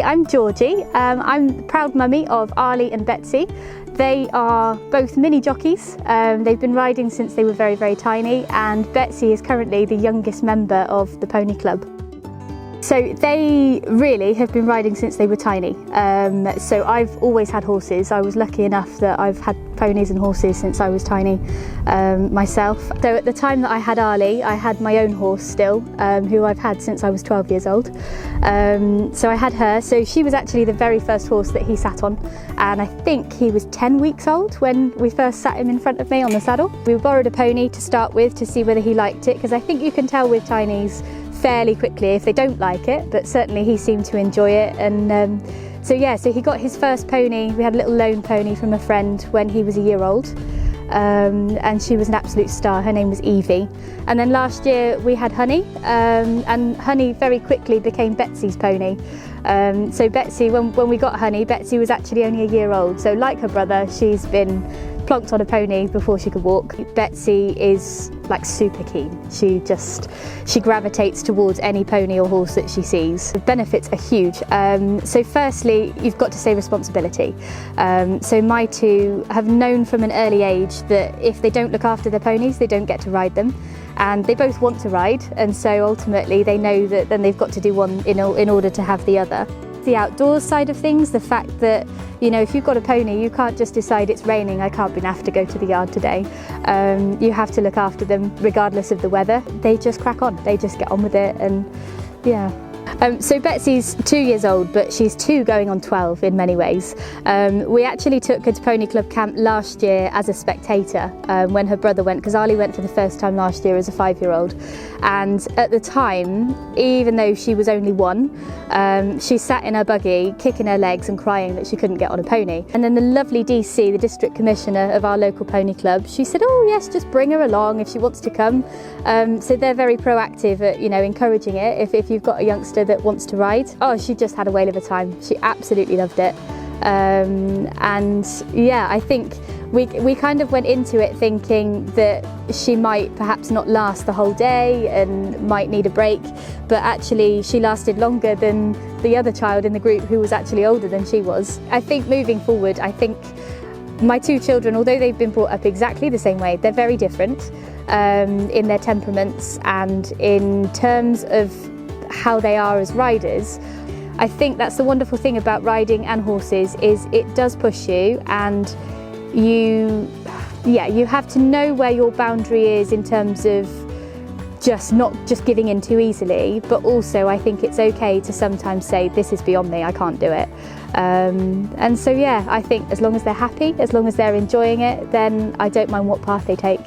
Hi, I'm Georgie. I'm the proud mummy of Arley and Betsy. They are both mini jockeys. They've been riding since they were very, very tiny, and Betsy is currently the youngest member of the pony club. So they really have been riding since they were tiny. So I've always had horses. I was lucky enough that I've had ponies and horses since I was tiny myself. So at the time that I had Arley, I had my own horse still, who I've had since I was 12 years old. So I had her. So she was actually the very first horse that he sat on. And I think he was 10 weeks old when we first sat him in front of me on the saddle. We borrowed a pony to start with to see whether he liked it, because I think you can tell with Chinese fairly quickly if they don't like it, but certainly he seemed to enjoy it. And so he got his first pony. We had a little loan pony from a friend when he was a year old, and she was an absolute star. Her name was Evie. And then last year we had Honey, and Honey very quickly became Betsy's pony. So Betsy, when we got Honey, Betsy was actually only a year old. So like her brother, she's been plonked on a pony before she could walk. Betsy is like super keen. She gravitates towards any pony or horse that she sees. The benefits are huge. So firstly, you've got to say responsibility. So my two have known from an early age that if they don't look after their ponies, they don't get to ride them. And they both want to ride, and so ultimately they know that then they've got to do one in order to have the other. The outdoors side of things, the fact that, you know, if you've got a pony, you can't just decide it's raining, I can't be naffed to go to the yard today. You have to look after them regardless of the weather. They just crack on, they just get on with it, and yeah. So Betsy's 2 years old, but she's 2 going on 12 in many ways. We actually took her to Pony Club camp last year as a spectator when her brother went, because Arley went for the first time last year as a 5-year-old. And at the time, even though she was only 1, she sat in her buggy, kicking her legs and crying that she couldn't get on a pony. And then the lovely DC, the district commissioner of our local pony club, she said, oh yes, just bring her along if she wants to come. So they're very proactive at, you know, encouraging it if you've got a youngster that wants to ride. Oh, she just had a whale of a time. She absolutely loved it. And yeah, I think we kind of went into it thinking that she might perhaps not last the whole day and might need a break, but actually she lasted longer than the other child in the group who was actually older than she was. I think moving forward, I think my 2 children, although they've been brought up exactly the same way, they're very different in their temperaments and in terms of how they are as riders. I think that's the wonderful thing about riding and horses, is it does push you, and you have to know where your boundary is in terms of not just giving in too easily, but also I think it's okay to sometimes say, this is beyond me, I can't do it. And so yeah, I think as long as they're happy, as long as they're enjoying it, then I don't mind what path they take.